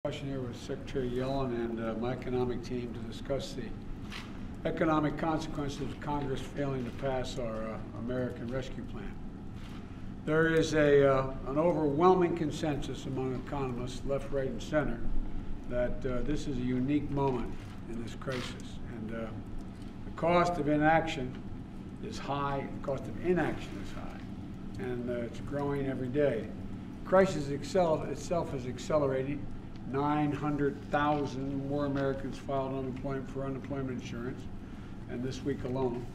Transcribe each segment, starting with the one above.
Question here with Secretary Yellen and my economic team to discuss the economic consequences of Congress failing to pass our American Rescue Plan. There is an overwhelming consensus among economists, left, right, and center, that this is a unique moment in this crisis. And the cost of inaction is high, the cost of inaction is high, and it's growing every day. The crisis itself is accelerating. 900,000 more Americans filed unemployment for unemployment insurance, and this week alone.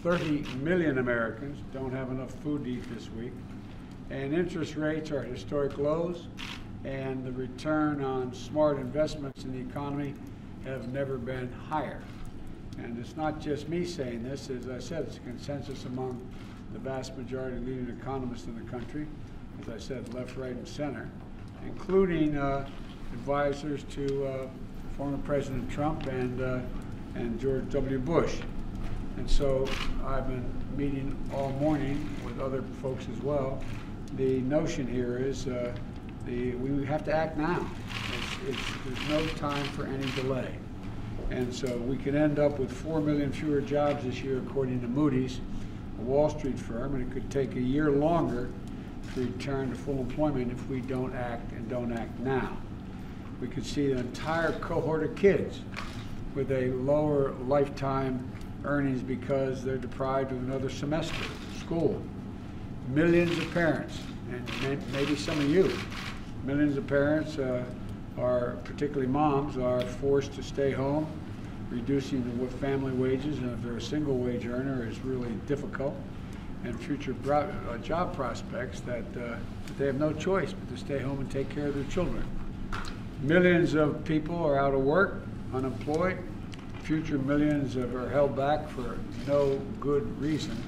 30 million Americans don't have enough food to eat this week, and interest rates are at historic lows, and the return on smart investments in the economy have never been higher. And it's not just me saying this. As I said, it's a consensus among the vast majority of leading economists in the country, as I said, left, right, and center, including advisors to former President Trump and George W. Bush. And so I've been meeting all morning with other folks as well. The notion here is we have to act now. There's no time for any delay. And so we could end up with 4 million fewer jobs this year, according to Moody's, a Wall Street firm, and it could take a year longer to return to full employment if we don't act and don't act now. We could see an entire cohort of kids with a lower lifetime earnings because they're deprived of another semester of school. Millions of parents, and maybe some of you, millions of parents are, particularly moms, are forced to stay home, reducing the family wages, and if they're a single wage earner, it's really difficult, and future job prospects that they have no choice but to stay home and take care of their children. Millions of people are out of work, unemployed. Future millions are held back for no good reason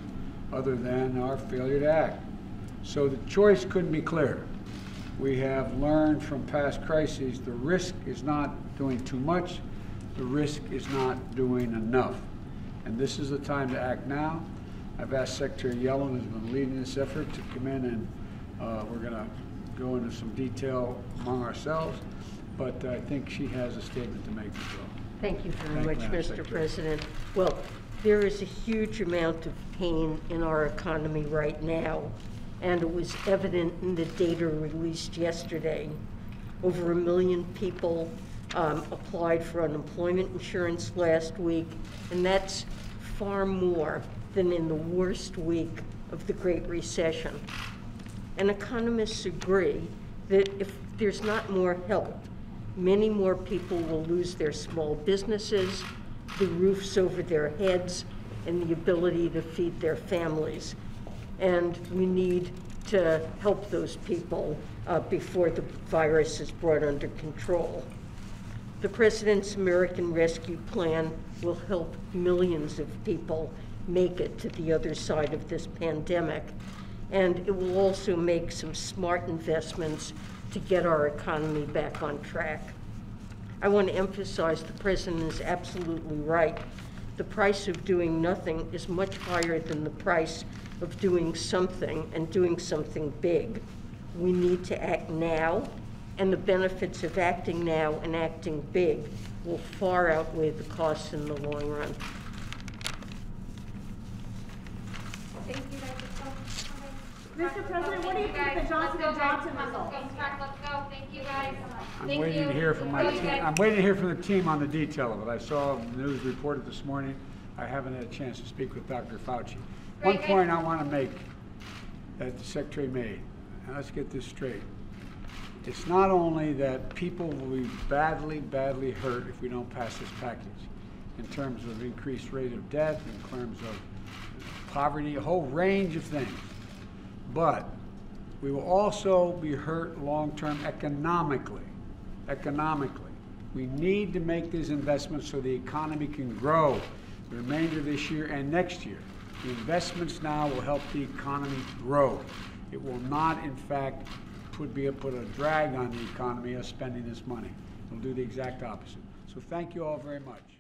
other than our failure to act. So the choice couldn't be clearer. We have learned from past crises the risk is not doing too much, the risk is not doing enough. And this is the time to act now. I've asked Secretary Yellen, who's been leading this effort, to come in and we're going to go into some detail among ourselves, but I think she has a statement to make as well. Thank you very much, Mr. President. Well, there is a huge amount of pain in our economy right now, and it was evident in the data released yesterday. Over 1 million people applied for unemployment insurance last week, and that's far more than in the worst week of the Great Recession. And economists agree that if there's not more help, many more people will lose their small businesses, the roofs over their heads, and the ability to feed their families. And we need to help those people before the virus is brought under control. The President's American Rescue Plan will help millions of people make it to the other side of this pandemic. And it will also make some smart investments to get our economy back on track. I want to emphasize the President is absolutely right. The price of doing nothing is much higher than the price of doing something, and doing something big. We need to act now, and the benefits of acting now and acting big will far outweigh the costs in the long run. Thank you, guys. Mr. President, what do you think of the Johnson & Johnson results? Let's go. Thank you, guys. I'm waiting to hear from my team. I'm waiting to hear from the team on the detail of it. I saw the news reported this morning. I haven't had a chance to speak with Dr. Fauci. One point I want to make that the Secretary made, and let's get this straight. It's not only that people will be badly, badly hurt if we don't pass this package, in terms of increased rate of death, in terms of poverty, a whole range of things. But we will also be hurt long-term economically. Economically. We need to make these investments so the economy can grow the remainder of this year and next year. The investments now will help the economy grow. It will not, in fact, put a drag on the economy of spending this money. It'll do the exact opposite. So thank you all very much.